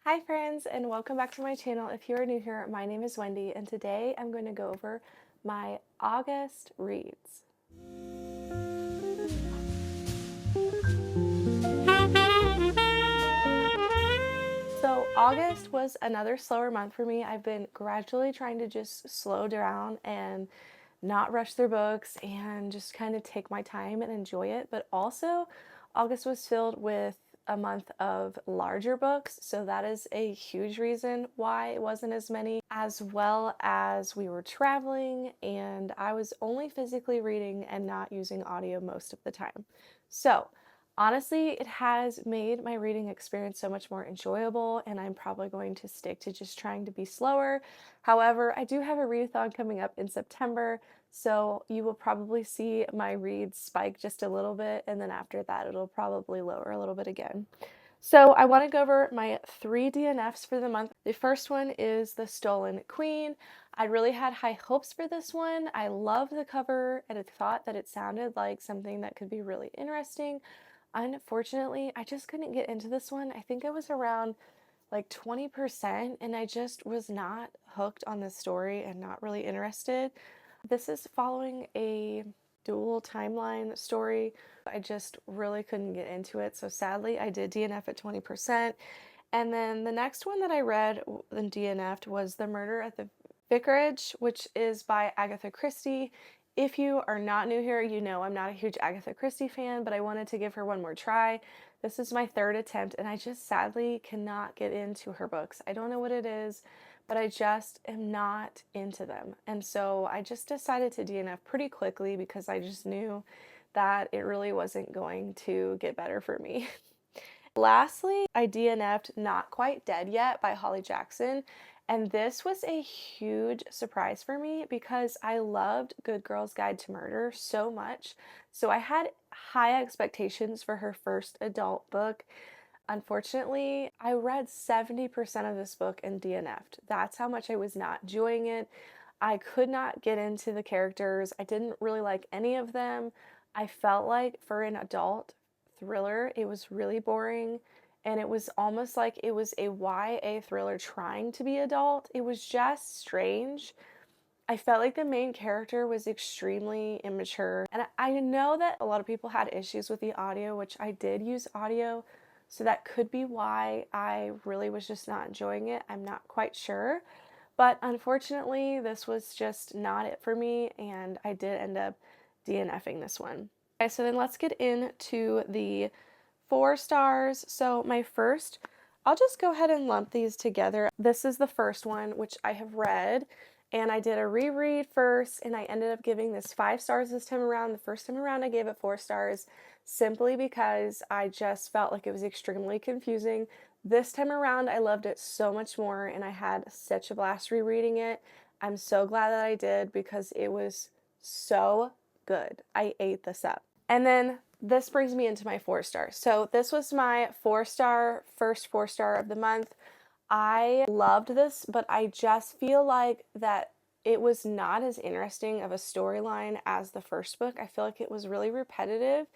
Hi friends, and welcome back to my channel. If you are new here, my name is Wendy, and today I'm going to go over my August reads. So August was another slower month for me. I've been gradually trying to just slow down and not rush through books and just kind of take my time and enjoy it. But also, August was filled with a month of larger books, so that is a huge reason why it wasn't as many, as well as we were traveling and I was only physically reading and not using audio most of the time. So honestly, it has made my reading experience so much more enjoyable, and I'm probably going to stick to just trying to be slower. However, I do have a readathon coming up in September, so you will probably see my reads spike just a little bit, and then after that, it'll probably lower a little bit again. So I want to go over my 3 DNFs for the month. The first one is The Stolen Queen. I really had high hopes for this one. I love the cover and I thought that it sounded like something that could be really interesting. Unfortunately, I just couldn't get into this one. I think I was around like 20% and I just was not hooked on the story and not really interested. This is following a dual timeline story. I just really couldn't get into it, so sadly I did DNF at 20%. And then the next one that I read and DNF'd was The Murder at the Vicarage, which is by Agatha Christie. If you are not new here, you know I'm not a huge Agatha Christie fan, but I wanted to give her one more try. This is my third attempt, and I just sadly cannot get into her books. I don't know what it is, but I just am not into them. And so I just decided to DNF pretty quickly because I just knew that it really wasn't going to get better for me. Lastly, I DNF'd Not Quite Dead Yet by Holly Jackson. And this was a huge surprise for me because I loved Good Girl's Guide to Murder so much. So I had high expectations for her first adult book. Unfortunately, I read 70% of this book and DNF'd. That's how much I was not enjoying it. I could not get into the characters. I didn't really like any of them. I felt like for an adult thriller, it was really boring, and it was almost like it was a YA thriller trying to be adult. It was just strange. I felt like the main character was extremely immature, and I know that a lot of people had issues with the audio, which I did use audio, so that could be why I really was just not enjoying it. I'm not quite sure, but unfortunately, this was just not it for me, and I did end up DNFing this one. Okay, so then let's get into the 4 stars. So my first, I'll just go ahead and lump these together. This is the first one, which I have read, and I did a reread first, and I ended up giving this 5 stars this time around. The first time around, I gave it 4 stars simply because I just felt like it was extremely confusing. This time around, I loved it so much more, and I had such a blast rereading it. I'm so glad that I did because it was so good. I ate this up. And then this brings me into my 4 stars. So this was my 4-star, first 4-star of the month. I loved this, but I just feel like that it was not as interesting of a storyline as the first book. I feel like it was really repetitive,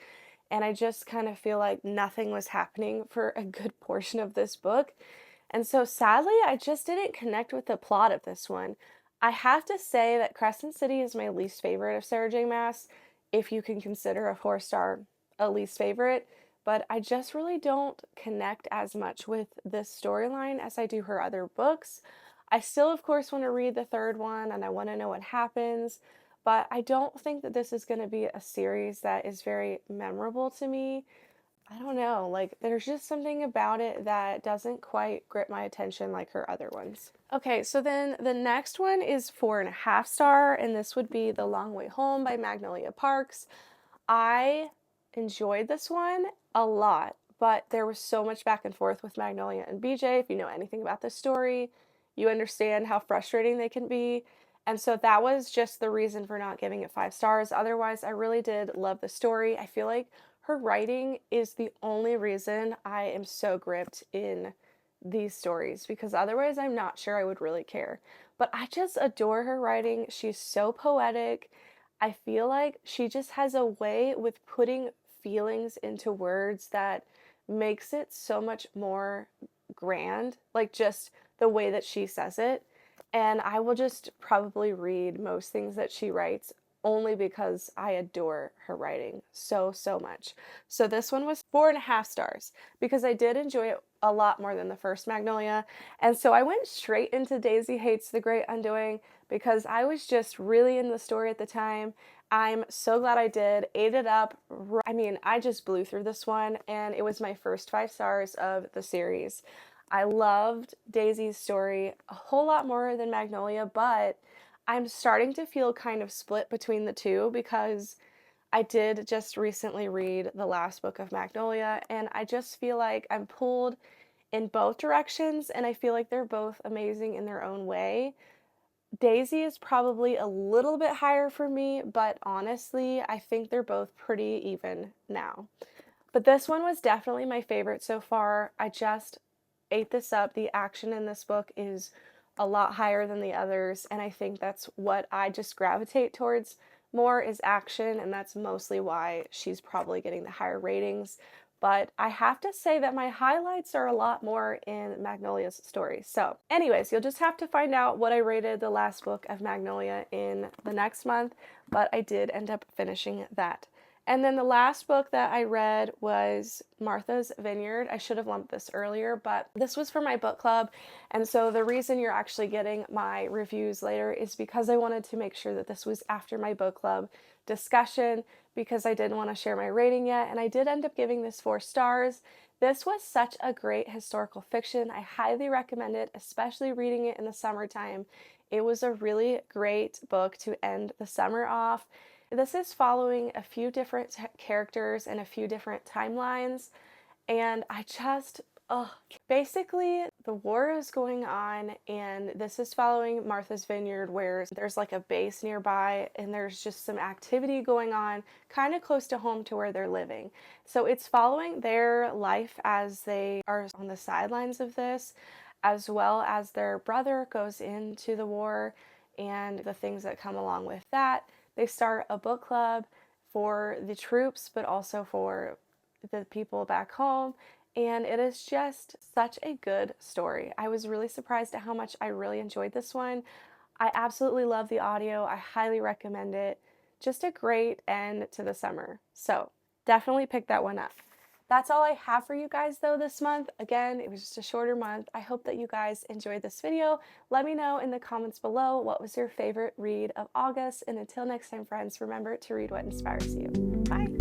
and I just kind of feel like nothing was happening for a good portion of this book. And so sadly, I just didn't connect with the plot of this one. I have to say that CrescentCity is my least favorite of Sarah J. Maas, if you can consider a 4-star a least favorite, but I just really don't connect as much with this storyline as I do her other books. I still, of course, want to read the third one and I want to know what happens, but I don't think that this is going to be a series that is very memorable to me. I don't know, like there's just something about it that doesn't quite grip my attention like her other ones. Okay, so then the next one is 4.5 star, and this would be The Long Way Home by Magnoliaparks. I enjoyed this one a lot, but there was so much back and forth with Magnolia and BJ. If you know anything about the story, you understand how frustrating they can be. And so that was just the reason for not giving it 5 stars. Otherwise, I really did love the story. I feel like her writing is the only reason I am so gripped in these stories, because otherwise I'm not sure I would really care. But I just adore her writing. She's so poetic. I feel like she just has a way with putting feelings into words that makes it so much more grand, like just the way that she says it. And I will just probably read most things that she writes only because I adore her writing so, so much. So this one was 4.5 stars because I did enjoy it a lot more than the first Magnolia. And so I went straight into Daisy Hates the Great Undoing because I was just really in the story at the time. I'm so glad I did. Ate it up. I mean, I just blew through this one, and it was my first 5 stars of the series. I loved Daisy's story a whole lot more than Magnolia, but I'm starting to feel kind of split between the two because I did just recently read the last book of Magnolia, and I just feel like I'm pulled in both directions, and I feel like they're both amazing in their own way. Daisy is probably a little bit higher for me, but honestly, I think they're both pretty even now. But this one was definitely my favorite so far. I just ate this up. The action in this book is a lot higher than the others, and I think that's what I just gravitate towards more is action, and that's mostly why she's probably getting the higher ratings. But I have to say that my highlights are a lot more in Magnolia's story. So anyways, you'll just have to find out what I rated the last book of Magnolia in the next month, but I did end up finishing that. And then the last book that I read was Martha's Vineyard. I should have lumped this earlier, but this was for my book club. And so the reason you're actually getting my reviews later is because I wanted to make sure that this was after my book club discussion because I didn't want to share my rating yet. And I did end up giving this 4 stars. This was such a great historical fiction. I highly recommend it, especially reading it in the summertime. It was a really great book to end the summer off. This is following a few different characters and a few different timelines, and I just, basically the war is going on, and this is following Martha's Vineyard where there's like a base nearby and there's just some activity going on kind of close to home to where they're living. So it's following their life as they are on the sidelines of this, as well as their brother goes into the war and the things that come along with that. They start a book club for the troops, but also for the people back home. And it is just such a good story. I was really surprised at how much I really enjoyed this one. I absolutely love the audio. I highly recommend it. Just a great end to the summer. So definitely pick that one up. That's all I have for you guys though this month. Again, it was just a shorter month. I hope that you guys enjoyed this video. Let me know in the comments below what was your favorite read of August. And until next time, friends, remember to read what inspires you. Bye!